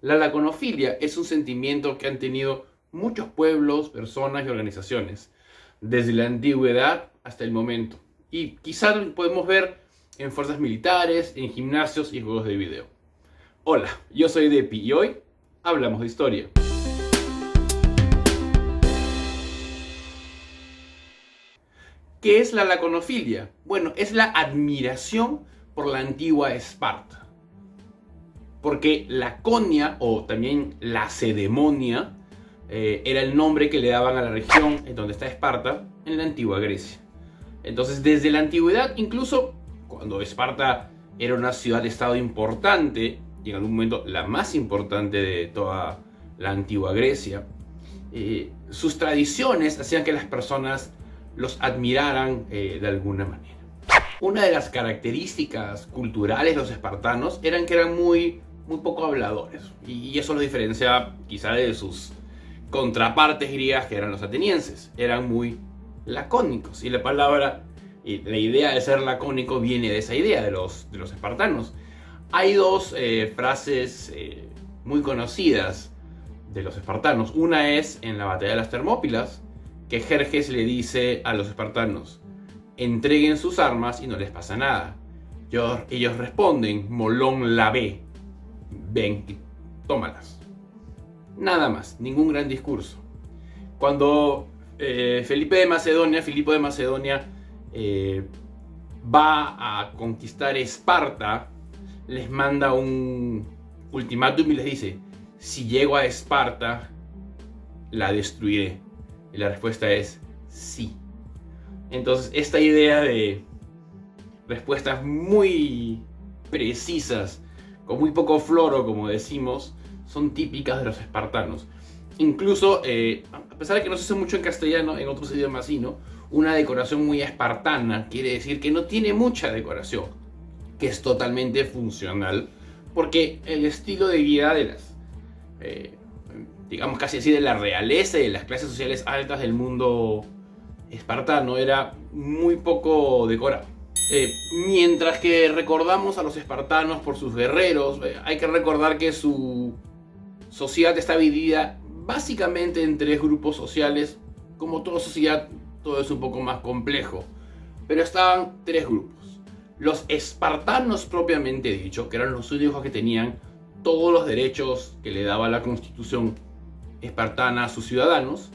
La laconofilia es un sentimiento que han tenido muchos pueblos, personas y organizaciones, desde la antigüedad hasta el momento. Y quizás lo podemos ver en fuerzas militares, en gimnasios y juegos de video. Hola, yo soy Depi y hoy hablamos de historia. ¿Qué es la laconofilia? Bueno, es la admiración por la antigua Esparta. Porque Laconia, o también Lacedemonia, era el nombre que le daban a la región en donde está Esparta, en la antigua Grecia. Entonces, desde la antigüedad, incluso cuando Esparta era una ciudad-estado importante, y en algún momento la más importante de toda la antigua Grecia, sus tradiciones hacían que las personas los admiraran de alguna manera. Una de las características culturales de los espartanos eran que eran muy poco habladores, y eso los diferenciaba quizá de sus contrapartes griegas, que eran los atenienses. Eran muy lacónicos, y la idea de ser lacónico viene de esa idea de los espartanos. Hay dos frases muy conocidas de los espartanos. Una es en la batalla de las Termópilas, que Jerjes le dice a los espartanos: entreguen sus armas y no les pasa nada. Ellos responden: Molón la ve, ven y tómalas. Nada más, ningún gran discurso. Cuando Filipo de Macedonia va a conquistar Esparta, les manda un ultimátum y les dice: si llego a Esparta, la destruiré. Y la respuesta es sí. Entonces, esta idea de respuestas muy precisas, con muy poco floro, como decimos, son típicas de los espartanos. Incluso, a pesar de que no se usa mucho en castellano, en otros idiomas sí, ¿no? Una decoración muy espartana quiere decir que no tiene mucha decoración, que es totalmente funcional, porque el estilo de vida de las, digamos casi así, de la realeza y de las clases sociales altas del mundo espartano era muy poco decorado. Mientras que recordamos a los espartanos por sus guerreros, hay que recordar que su sociedad está dividida básicamente en tres grupos sociales. Como toda sociedad, todo es un poco más complejo, pero estaban tres grupos. Los espartanos propiamente dicho, que eran los únicos que tenían todos los derechos que le daba la constitución espartana a sus ciudadanos.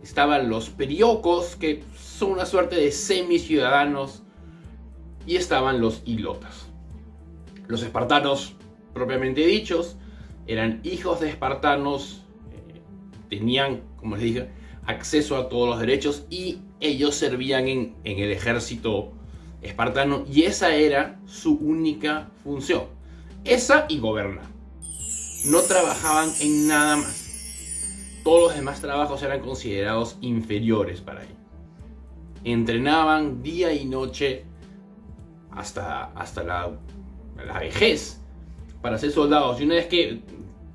Estaban los periocos, que son una suerte de semi-ciudadanos, y estaban los hilotas. Los espartanos propiamente dichos eran hijos de espartanos, tenían, como les dije, acceso a todos los derechos, y ellos servían en el ejército espartano, y esa era su única función. Esa y gobernar. No trabajaban en nada más. Todos los demás trabajos eran considerados inferiores para ellos. Entrenaban día y noche hasta la vejez para ser soldados. Y una vez que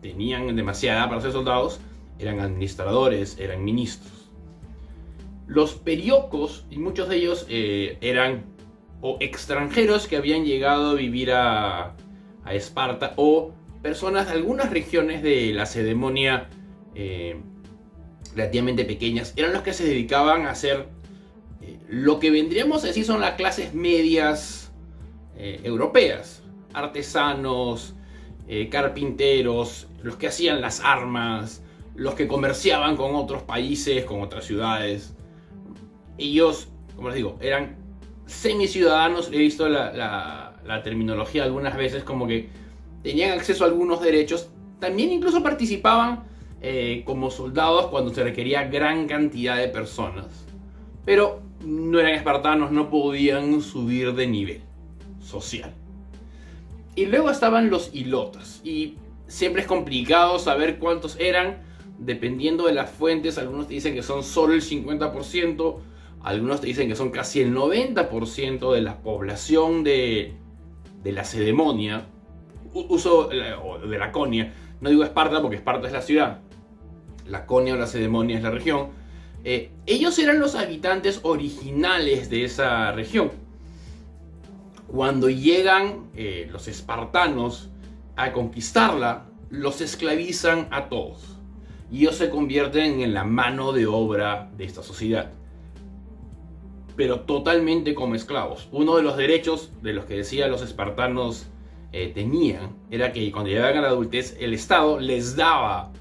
tenían demasiada edad para ser soldados, eran administradores, eran ministros. Los periocos, y muchos de ellos eran o extranjeros que habían llegado a vivir a Esparta, o personas de algunas regiones de la Lacedemonia relativamente pequeñas. Eran los que se dedicaban a hacer lo que vendríamos a decir son las clases medias europeas: artesanos, carpinteros, los que hacían las armas, los que comerciaban con otros países, con otras ciudades. Ellos, como les digo, eran semi-ciudadanos. He visto la terminología algunas veces como que tenían acceso a algunos derechos. También incluso participaban como soldados cuando se requería gran cantidad de personas. Pero no eran espartanos, no podían subir de nivel social. Y luego estaban los hilotas. Y siempre es complicado saber cuántos eran, dependiendo de las fuentes. Algunos te dicen que son solo el 50%, algunos te dicen que son casi el 90% de la población de Lacedemonia, o de Laconia. No digo Esparta porque Esparta es la ciudad, Laconia o Lacedemonia es la región. Ellos eran los habitantes originales de esa región. Cuando llegan los espartanos a conquistarla, los esclavizan a todos y ellos se convierten en la mano de obra de esta sociedad, pero totalmente como esclavos. Uno de los derechos de los que decía los espartanos tenían era que cuando llegaban a la adultez el Estado les daba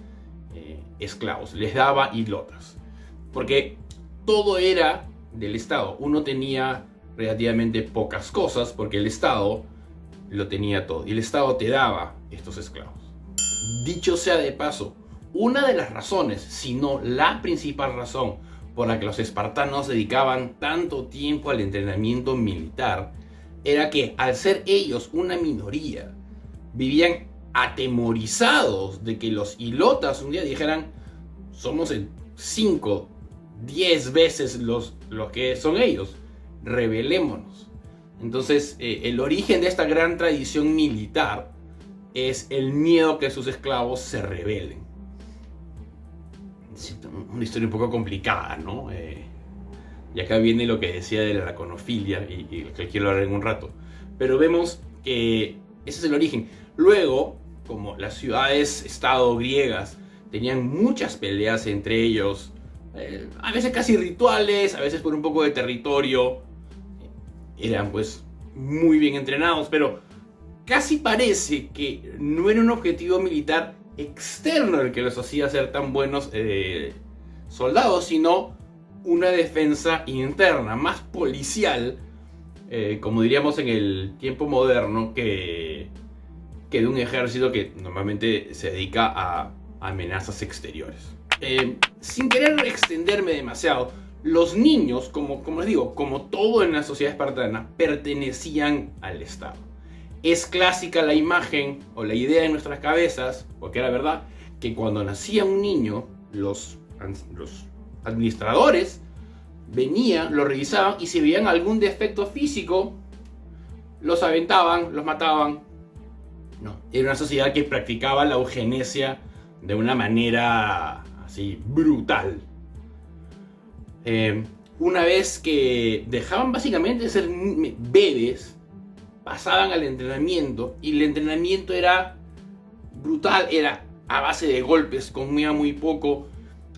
esclavos, les daba hilotas, porque todo era del Estado. Uno tenía relativamente pocas cosas porque el Estado lo tenía todo y el Estado te daba estos esclavos. Dicho sea de paso, una de las razones, si no la principal razón por la que los espartanos dedicaban tanto tiempo al entrenamiento militar, era que al ser ellos una minoría, vivían atemorizados de que los hilotas un día dijeran: somos 5, 10 veces los que son ellos, rebelémonos. Entonces el origen de esta gran tradición militar es el miedo que sus esclavos se rebelen. Una historia un poco complicada, ¿no? Y acá viene lo que decía de la laconofilia y lo que quiero hablar en un rato. Pero vemos que ese es el origen. Luego, como las ciudades-estado griegas tenían muchas peleas entre ellos, a veces casi rituales, a veces por un poco de territorio, eran pues muy bien entrenados, pero casi parece que no era un objetivo militar externo el que los hacía ser tan buenos soldados, sino una defensa interna, más policial, como diríamos en el tiempo moderno, que de un ejército que normalmente se dedica a amenazas exteriores. Sin querer extenderme demasiado, los niños, como les digo, como todo en la sociedad espartana, pertenecían al Estado. Es clásica la imagen o la idea en nuestras cabezas, porque era verdad, que cuando nacía un niño, los administradores venían, lo revisaban y si veían algún defecto físico, los aventaban, los mataban. No, era una sociedad que practicaba la eugenesia de una manera así brutal. Una vez que dejaban básicamente de ser bebés, pasaban al entrenamiento y el entrenamiento era brutal, era a base de golpes, comían muy poco.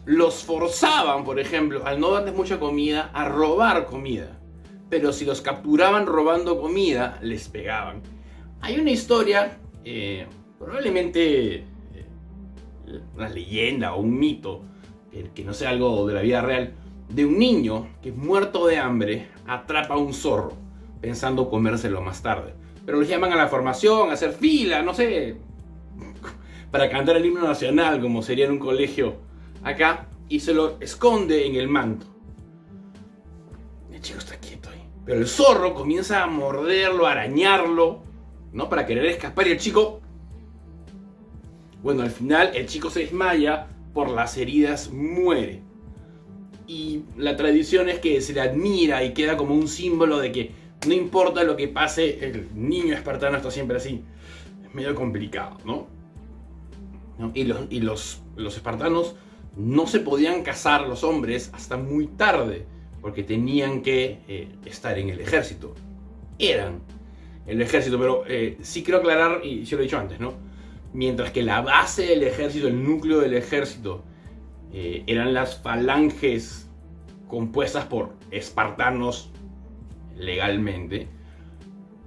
Los forzaban, por ejemplo, al no darles mucha comida, a robar comida, pero si los capturaban robando comida, les pegaban. Hay una historia, probablemente una leyenda o un mito, que no sea algo de la vida real, de un niño que, muerto de hambre, atrapa a un zorro pensando comérselo más tarde, pero los llaman a la formación, a hacer fila, no sé, para cantar el himno nacional, como sería en un colegio acá, y se lo esconde en el manto. El chico está quieto ahí, pero el zorro comienza a morderlo, a arañarlo, ¿no? Para querer escapar, y el chico, bueno, al final el chico se desmaya, por las heridas muere. Y la tradición es que se le admira y queda como un símbolo de que no importa lo que pase, el niño espartano está siempre así. Es medio complicado, ¿no? Y los espartanos no se podían casar, los hombres, hasta muy tarde, porque tenían que estar en el ejército. Eran el ejército, pero sí quiero aclarar, y yo lo he dicho antes, ¿no? Mientras que la base del ejército, el núcleo del ejército, eran las falanges compuestas por espartanos legalmente,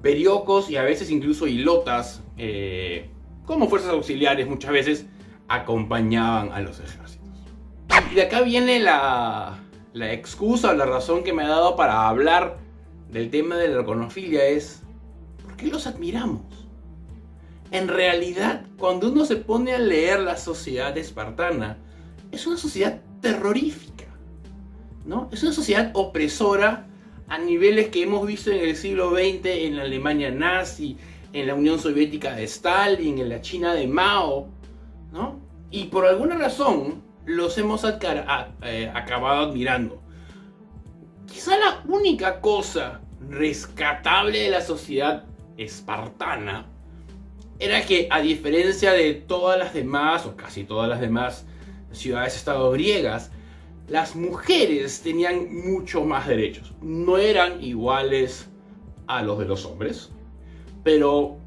periocos y a veces incluso hilotas, como fuerzas auxiliares, muchas veces acompañaban a los ejércitos. Y de acá viene la excusa o la razón que me ha dado para hablar del tema de la laconofilia, es ¿por qué los admiramos? En realidad, cuando uno se pone a leer la sociedad espartana, es una sociedad terrorífica, ¿no? Es una sociedad opresora a niveles que hemos visto en el siglo XX en la Alemania nazi, en la Unión Soviética de Stalin, en la China de Mao, ¿no? Y por alguna razón los hemos acabado admirando. Quizá la única cosa rescatable de la sociedad espartana era que, a diferencia de todas las demás, o casi todas las demás ciudades-estado griegas, las mujeres tenían mucho más derechos. No eran iguales a los de los hombres, pero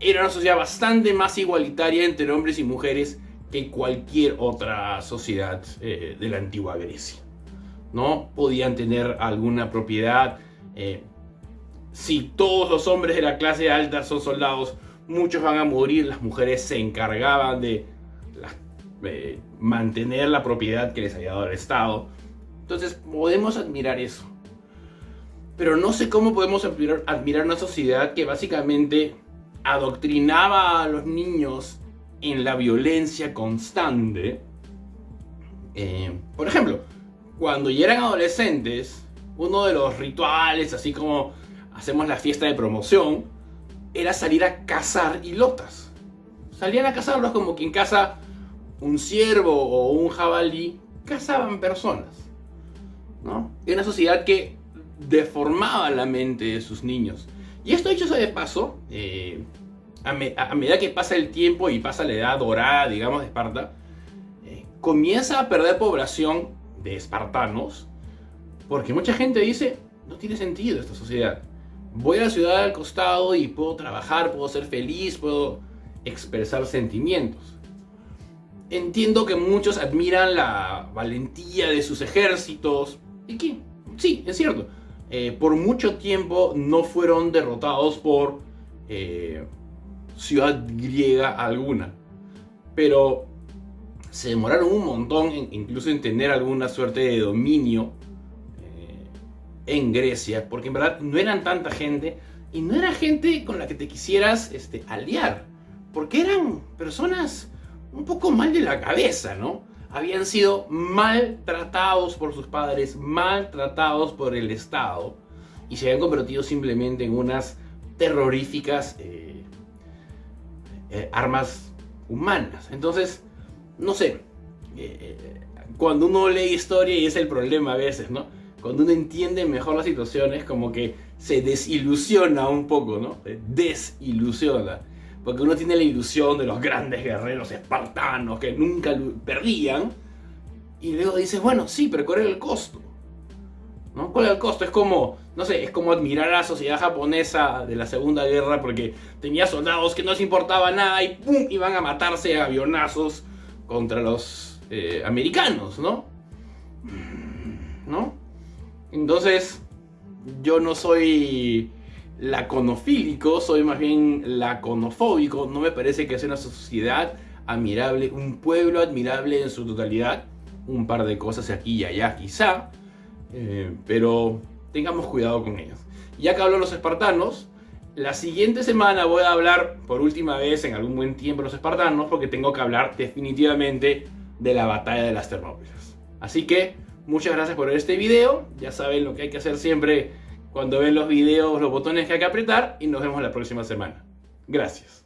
era una sociedad bastante más igualitaria entre hombres y mujeres que cualquier otra sociedad de la antigua Grecia, ¿no? Podían tener alguna propiedad. Si todos los hombres de la clase alta son soldados, muchos van a morir. Las mujeres se encargaban de mantener la propiedad que les había dado el Estado. Entonces podemos admirar eso. Pero no sé cómo podemos admirar una sociedad que básicamente adoctrinaba a los niños en la violencia constante. Por ejemplo, cuando ya eran adolescentes, uno de los rituales, así como hacemos la fiesta de promoción, era salir a cazar hilotas. Salían a cazarlos como quien caza un ciervo o un jabalí. Cazaban personas, ¿no? Era una sociedad que deformaba la mente de sus niños. Y esto, dicho sea de paso, a medida que pasa el tiempo y pasa la edad dorada, digamos, de Esparta, comienza a perder población de espartanos, porque mucha gente dice, no tiene sentido esta sociedad. Voy a la ciudad al costado y puedo trabajar, puedo ser feliz, puedo expresar sentimientos. Entiendo que muchos admiran la valentía de sus ejércitos, y que, sí, es cierto, por mucho tiempo no fueron derrotados por ciudad griega alguna, pero se demoraron un montón incluso en tener alguna suerte de dominio en Grecia, porque en verdad no eran tanta gente y no era gente con la que te quisieras aliar, porque eran personas un poco mal de la cabeza, ¿no? Habían sido maltratados por sus padres, maltratados por el Estado, y se habían convertido simplemente en unas terroríficas armas humanas. Entonces, no sé, cuando uno lee historia, y es el problema a veces, ¿no? Cuando uno entiende mejor las situaciones, como que se desilusiona un poco, ¿no? Desilusiona. Porque uno tiene la ilusión de los grandes guerreros espartanos que nunca perdían. Y luego dices, bueno, sí, pero ¿cuál era el costo? ¿No? ¿Cuál era el costo? Es como, no sé, es como admirar a la sociedad japonesa de la Segunda Guerra porque tenía soldados que no les importaba nada y ¡pum! Iban a matarse a avionazos contra los americanos, ¿no? ¿No? Entonces, yo no soy laconofílico, soy más bien laconofóbico. No me parece que sea una sociedad admirable, un pueblo admirable en su totalidad. Un par de cosas aquí y allá quizá, pero tengamos cuidado con ellos. Ya que hablo de los espartanos, la siguiente semana voy a hablar por última vez en algún buen tiempo de los espartanos, porque tengo que hablar definitivamente de la batalla de las Termópilas. Así que muchas gracias por ver este video. Ya saben lo que hay que hacer siempre cuando ven los videos, los botones que hay que apretar, y nos vemos la próxima semana. Gracias.